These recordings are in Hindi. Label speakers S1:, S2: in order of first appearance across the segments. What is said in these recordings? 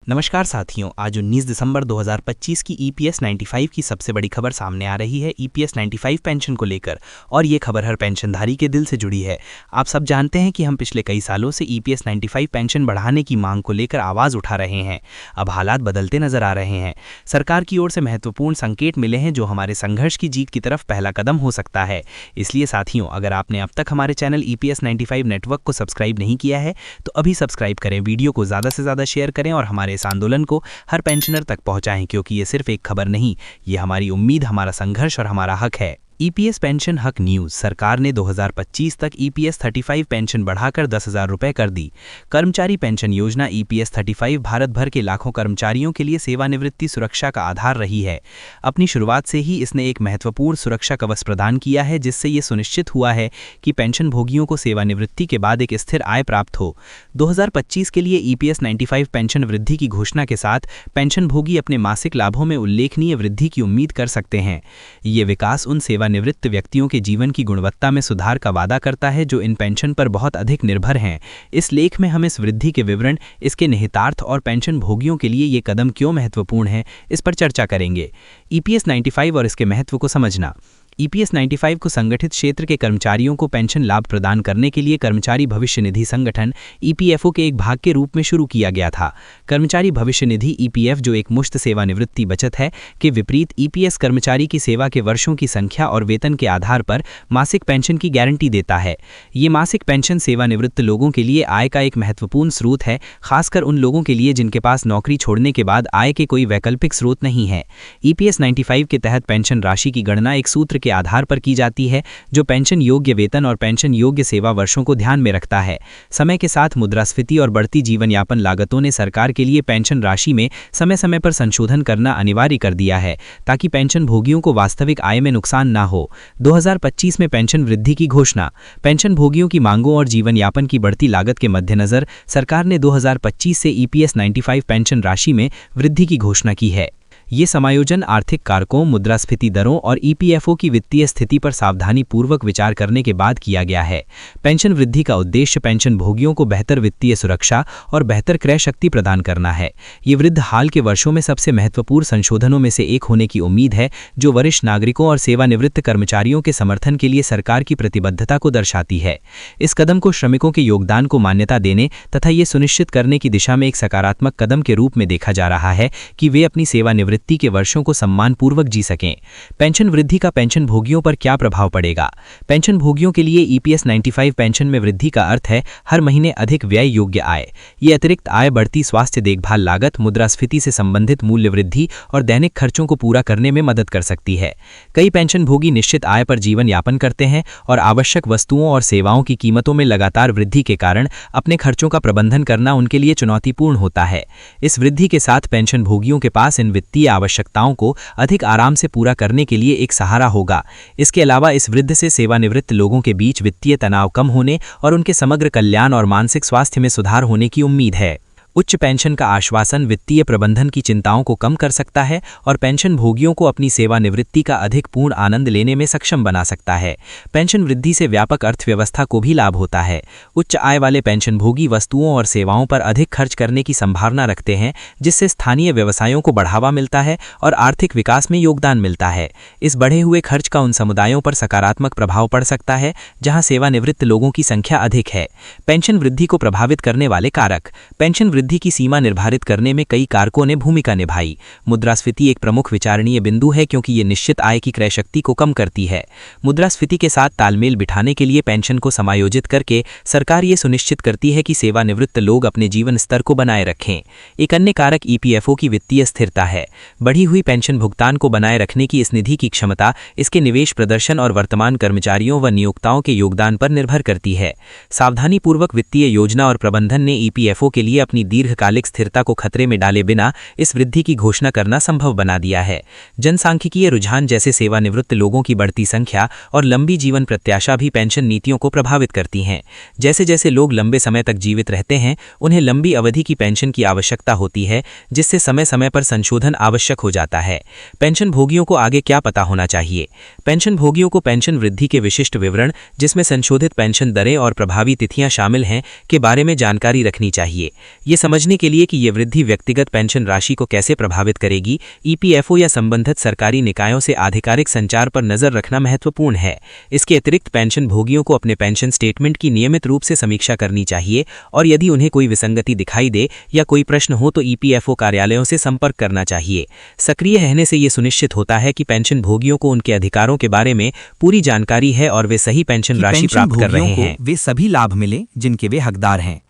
S1: नमस्कार साथियों, आज 19 दिसंबर 2025 की ईपीएस 95 की सबसे बड़ी खबर सामने आ रही है ईपीएस 95 पेंशन को लेकर। और ये खबर हर पेंशनधारी के दिल से जुड़ी है। आप सब जानते हैं कि हम पिछले कई सालों से ईपीएस 95 पेंशन बढ़ाने की मांग को लेकर आवाज़ उठा रहे हैं। अब हालात बदलते नजर आ रहे हैं। सरकार की ओर से महत्वपूर्ण संकेत मिले हैं जो हमारे संघर्ष की जीत की तरफ पहला कदम हो सकता है। इसलिए साथियों, अगर आपने अब तक हमारे चैनल ईपीएस 95 नेटवर्क को सब्सक्राइब नहीं किया है तो अभी सब्सक्राइब करें, वीडियो को ज़्यादा से ज़्यादा शेयर करें और हमारे इस आंदोलन को हर पेंशनर तक पहुंचाएं, क्योंकि ये सिर्फ एक खबर नहीं, ये हमारी उम्मीद, हमारा संघर्ष और हमारा हक है। ईपीएस पेंशन हक न्यूज़। सरकार ने 2025 तक ईपीएस 35 पेंशन बढ़ाकर 10,000 रुपये कर दी। कर्मचारी पेंशन योजना ईपीएस 35 भारत भर के लाखों कर्मचारियों के लिए सेवानिवृत्ति सुरक्षा का आधार रही है। अपनी शुरुआत से ही इसने एक महत्वपूर्ण सुरक्षा कवच प्रदान किया है, जिससे ये सुनिश्चित हुआ है कि पेंशन भोगियों को सेवानिवृत्ति के बाद एक स्थिर आय प्राप्त हो। 2025 के लिए ईपीएस 95 पेंशन वृद्धि की घोषणा के साथ पेंशन भोगी अपने मासिक लाभों में उल्लेखनीय वृद्धि की उम्मीद कर सकते हैं। ये विकास उन निवृत्त व्यक्तियों के जीवन की गुणवत्ता में सुधार का वादा करता है जो इन पेंशन पर बहुत अधिक निर्भर हैं। इस लेख में हम इस वृद्धि के विवरण, इसके निहितार्थ और पेंशन भोगियों के लिए ये कदम क्यों महत्वपूर्ण है, इस पर चर्चा करेंगे। ईपीएस 95 और इसके महत्व को समझना। ईपीएस 95 को संगठित क्षेत्र के कर्मचारियों को पेंशन लाभ प्रदान करने के लिए कर्मचारी भविष्य निधि संगठन ईपीएफओ के एक भाग के रूप में शुरू किया गया था। कर्मचारी भविष्य निधि ईपीएफ, जो एक मुश्त सेवानिवृत्ति बचत है, के विपरीत ईपीएस कर्मचारी की सेवा के वर्षों की संख्या और वेतन के आधार पर मासिक पेंशन की गारंटी देता है। ये मासिक पेंशन सेवानिवृत्त लोगों के लिए आय का एक महत्वपूर्ण स्रोत है, खासकर उन लोगों के लिए जिनके पास नौकरी छोड़ने के बाद आय के कोई वैकल्पिक स्रोत नहीं है। ईपीएस 95 के तहत पेंशन राशि की गणना एक सूत्र के आधार पर की जाती है जो पेंशन योग्य वेतन और पेंशन योग्य सेवा वर्षों को ध्यान में रखता है। समय के साथ मुद्रास्फीति और बढ़ती जीवन यापन लागतों ने सरकार के लिए पेंशन राशि में समय समय पर संशोधन करना अनिवार्य कर दिया है, ताकि पेंशन भोगियों को वास्तविक आय में नुकसान ना हो। 2025 में पेंशन वृद्धि की घोषणा। पेंशन भोगियों की मांगों और जीवन यापन की बढ़ती लागत के मद्देनजर सरकार ने 2025 से ईपीएस 95 पेंशन राशि में वृद्धि की घोषणा की है। ये समायोजन आर्थिक कारकों, मुद्रास्फीति दरों और ईपीएफओ की वित्तीय स्थिति पर सावधानी पूर्वक विचार करने के बाद किया गया है। पेंशन वृद्धि का उद्देश्य पेंशन भोगियों को बेहतर वित्तीय सुरक्षा और बेहतर क्रय शक्ति प्रदान करना है। ये वृद्धि हाल के वर्षों में सबसे महत्वपूर्ण संशोधनों में से एक होने की उम्मीद है, जो वरिष्ठ नागरिकों और सेवानिवृत्त कर्मचारियों के समर्थन के लिए सरकार की प्रतिबद्धता को दर्शाती है। इस कदम को श्रमिकों के योगदान को मान्यता देने तथा ये सुनिश्चित करने की दिशा में एक सकारात्मक कदम के रूप में देखा जा रहा है कि वे अपनी सेवानिवृत्ति के वर्षों को सम्मानपूर्वक जी सकें। पेंशन वृद्धि का पेंशन भोगियों पर क्या प्रभाव पड़ेगा? पेंशन भोगियों के लिए ईपीएस 95 पेंशन में वृद्धि का अर्थ है हर महीने अधिक व्यय योग्य आय। ये अतिरिक्त आय बढ़ती स्वास्थ्य देखभाल लागत, मुद्रास्फीति से संबंधित मूल्य वृद्धि और दैनिक खर्चों को पूरा करने में मदद कर सकती है। कई पेंशन भोगी निश्चित आय पर जीवन यापन करते हैं और आवश्यक वस्तुओं और सेवाओं की कीमतों में लगातार वृद्धि के कारण अपने खर्चों का प्रबंधन करना उनके लिए चुनौतीपूर्ण होता है। इस वृद्धि के साथ पेंशन भोगियों के पास इन वित्तीय आवश्यकताओं को अधिक आराम से पूरा करने के लिए एक सहारा होगा। इसके अलावा इस वृद्धि से सेवानिवृत्त लोगों के बीच वित्तीय तनाव कम होने और उनके समग्र कल्याण और मानसिक स्वास्थ्य में सुधार होने की उम्मीद है। उच्च पेंशन का आश्वासन वित्तीय प्रबंधन की चिंताओं को कम कर सकता है और पेंशन भोगियों को अपनी सेवानिवृत्ति का अधिक पूर्ण आनंद लेने में सक्षम बना सकता है। पेंशन वृद्धि से व्यापक अर्थव्यवस्था को भी लाभ होता है। उच्च आय वाले पेंशन भोगी वस्तुओं और सेवाओं पर अधिक खर्च करने की संभावना रखते हैं, जिससे स्थानीय व्यवसायों को बढ़ावा मिलता है और आर्थिक विकास में योगदान मिलता है। इस बढ़े हुए खर्च का उन समुदायों पर सकारात्मक प्रभाव पड़ सकता है जहां सेवानिवृत्त लोगों की संख्या अधिक है। पेंशन वृद्धि को प्रभावित करने वाले कारक। पेंशन वृद्धि की सीमा निर्धारित करने में कई कारकों ने भूमिका निभाई। मुद्रास्फीति एक प्रमुख विचारणीय बिंदु है, क्योंकि ये निश्चित आय की क्रय शक्ति को कम करती है। मुद्रास्फीति के साथ तालमेल बिठाने के लिए पेंशन को समायोजित करके सरकार ये सुनिश्चित करती है कि सेवानिवृत्त लोग अपने जीवन स्तर को बनाए रखें। एक अन्य कारक ईपीएफओ की वित्तीय स्थिरता है। बढ़ी हुई पेंशन भुगतान को बनाए रखने की इस निधि की क्षमता इसके निवेश प्रदर्शन और वर्तमान कर्मचारियों व नियोक्ताओं के योगदान पर निर्भर करती है। सावधानीपूर्वक वित्तीय योजना और प्रबंधन ने ईपीएफओ के लिए अपनी दीर्घकालिक स्थिरता को खतरे में डाले बिना इस वृद्धि की घोषणा करना संभव बना दिया है। जनसांख्यिकीय रुझान जैसे सेवानिवृत्त लोगों की बढ़ती संख्या और लंबी जीवन प्रत्याशा भी पेंशन नीतियों को प्रभावित करती हैं। जैसे जैसे लोग लंबे समय तक जीवित रहते हैं, उन्हें लंबी अवधि की पेंशन की आवश्यकता होती है, जिससे समय समय पर संशोधन आवश्यक हो जाता है। पेंशन भोगियों को आगे क्या पता होना चाहिए? पेंशन भोगियों को पेंशन वृद्धि के विशिष्ट विवरण, जिसमें संशोधित पेंशन दरें और प्रभावी तिथियां शामिल हैं, के बारे में जानकारी रखनी चाहिए। ये समझने के लिए कि ये वृद्धि व्यक्तिगत पेंशन राशि को कैसे प्रभावित करेगी, ईपीएफओ या संबंधित सरकारी निकायों से आधिकारिक संचार पर नजर रखना महत्वपूर्ण है। इसके अतिरिक्त पेंशन भोगियों को अपने पेंशन स्टेटमेंट की नियमित रूप से समीक्षा करनी चाहिए और यदि उन्हें कोई विसंगति दिखाई दे या कोई प्रश्न हो तो ईपीएफओ कार्यालयों से संपर्क करना चाहिए। सक्रिय रहने से ये सुनिश्चित होता है कि पेंशन भोगियों को उनके अधिकारों के बारे में पूरी जानकारी है और वे सही पेंशन राशि प्राप्त कर रहे हैं।
S2: वे सभी लाभ मिले जिनके वे हकदार हैं।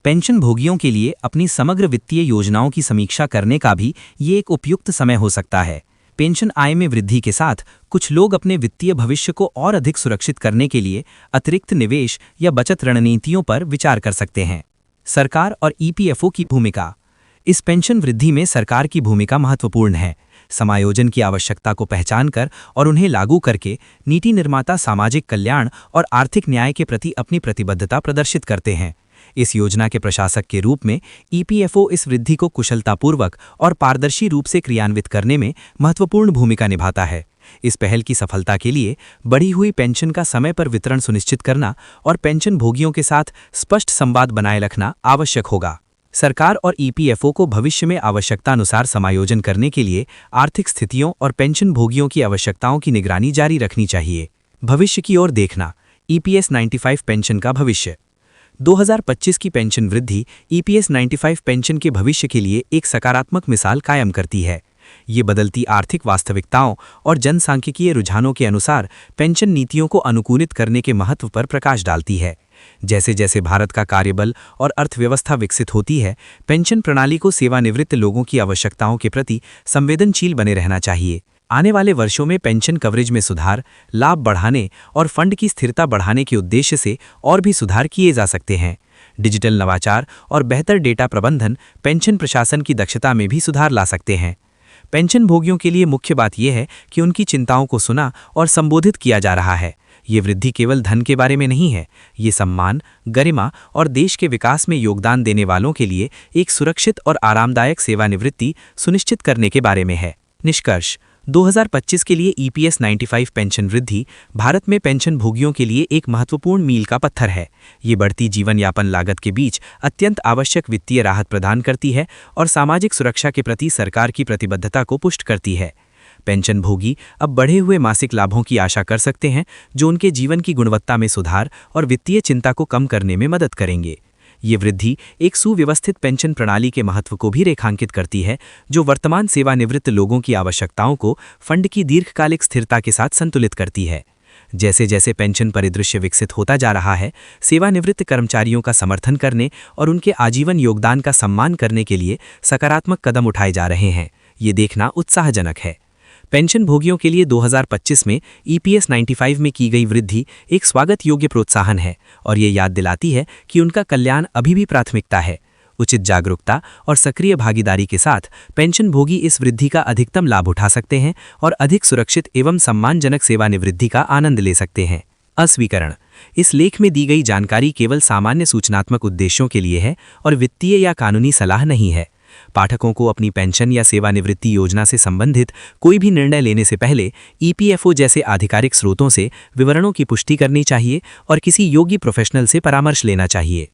S2: पेंशन भोगियों के लिए अपनी समग्र वित्तीय योजनाओं की समीक्षा करने का भी ये एक उपयुक्त समय हो सकता है। पेंशन आय में वृद्धि के साथ कुछ लोग अपने वित्तीय भविष्य को और अधिक सुरक्षित करने के लिए अतिरिक्त निवेश या बचत रणनीतियों पर विचार कर सकते हैं। सरकार और ईपीएफओ की भूमिका। इस पेंशन वृद्धि में सरकार की भूमिका महत्वपूर्ण है। समायोजन की आवश्यकता को पहचानकर और उन्हें लागू करके नीति निर्माता सामाजिक कल्याण और आर्थिक न्याय के प्रति अपनी प्रतिबद्धता प्रदर्शित करते हैं। इस योजना के प्रशासक के रूप में ईपीएफओ इस वृद्धि को कुशलतापूर्वक और पारदर्शी रूप से क्रियान्वित करने में महत्वपूर्ण भूमिका निभाता है। इस पहल की सफलता के लिए बढ़ी हुई पेंशन का समय पर वितरण सुनिश्चित करना और पेंशन भोगियों के साथ स्पष्ट संवाद बनाए रखना आवश्यक होगा। सरकार और ईपीएफओ को भविष्य में आवश्यकतानुसार समायोजन करने के लिए आर्थिक स्थितियों और पेंशन भोगियों की आवश्यकताओं की निगरानी जारी रखनी चाहिए। भविष्य की ओर देखना। ईपीएस 95 पेंशन का भविष्य। 2025 की पेंशन वृद्धि ईपीएस 95 पेंशन के भविष्य के लिए एक सकारात्मक मिसाल कायम करती है। ये बदलती आर्थिक वास्तविकताओं और जनसांख्यिकीय रुझानों के अनुसार पेंशन नीतियों को अनुकूलित करने के महत्व पर प्रकाश डालती है। जैसे जैसे भारत का कार्यबल और अर्थव्यवस्था विकसित होती है, पेंशन प्रणाली को सेवानिवृत्त लोगों की आवश्यकताओं के प्रति संवेदनशील बने रहना चाहिए। आने वाले वर्षों में पेंशन कवरेज में सुधार, लाभ बढ़ाने और फंड की स्थिरता बढ़ाने के उद्देश्य से और भी सुधार किए जा सकते हैं। डिजिटल नवाचार और बेहतर डेटा प्रबंधन पेंशन प्रशासन की दक्षता में भी सुधार ला सकते हैं। पेंशन भोगियों के लिए मुख्य बात यह है कि उनकी चिंताओं को सुना और संबोधित किया जा रहा है। ये वृद्धि केवल धन के बारे में नहीं है, ये सम्मान, गरिमा और देश के विकास में योगदान देने वालों के लिए एक सुरक्षित और आरामदायक सेवानिवृत्ति सुनिश्चित करने के बारे में है। निष्कर्ष। 2025 के लिए ईपीएस 95 पेंशन वृद्धि भारत में पेंशन भोगियों के लिए एक महत्वपूर्ण मील का पत्थर है। ये बढ़ती जीवन यापन लागत के बीच अत्यंत आवश्यक वित्तीय राहत प्रदान करती है और सामाजिक सुरक्षा के प्रति सरकार की प्रतिबद्धता को पुष्ट करती है। पेंशन भोगी अब बढ़े हुए मासिक लाभों की आशा कर सकते हैं, जो उनके जीवन की गुणवत्ता में सुधार और वित्तीय चिंता को कम करने में मदद करेंगे। ये वृद्धि एक सुव्यवस्थित पेंशन प्रणाली के महत्व को भी रेखांकित करती है, जो वर्तमान सेवानिवृत्त लोगों की आवश्यकताओं को फंड की दीर्घकालिक स्थिरता के साथ संतुलित करती है। जैसे जैसे पेंशन परिदृश्य विकसित होता जा रहा है, सेवानिवृत्त कर्मचारियों का समर्थन करने और उनके आजीवन योगदान का सम्मान करने के लिए सकारात्मक कदम उठाए जा रहे हैं। ये देखना उत्साहजनक है। पेंशन भोगियों के लिए 2025 में ईपीएस 95 में की गई वृद्धि एक स्वागत योग्य प्रोत्साहन है और ये याद दिलाती है कि उनका कल्याण अभी भी प्राथमिकता है। उचित जागरूकता और सक्रिय भागीदारी के साथ पेंशन भोगी इस वृद्धि का अधिकतम लाभ उठा सकते हैं और अधिक सुरक्षित एवं सम्मानजनक सेवानिवृत्ति का आनंद ले सकते हैं। अस्वीकरण। इस लेख में दी गई जानकारी केवल सामान्य सूचनात्मक उद्देश्यों के लिए है और वित्तीय या कानूनी सलाह नहीं है। पाठकों को अपनी पेंशन या सेवानिवृत्ति योजना से संबंधित कोई भी निर्णय लेने से पहले ईपीएफओ जैसे आधिकारिक स्रोतों से विवरणों की पुष्टि करनी चाहिए और किसी योग्य प्रोफेशनल से परामर्श लेना चाहिए।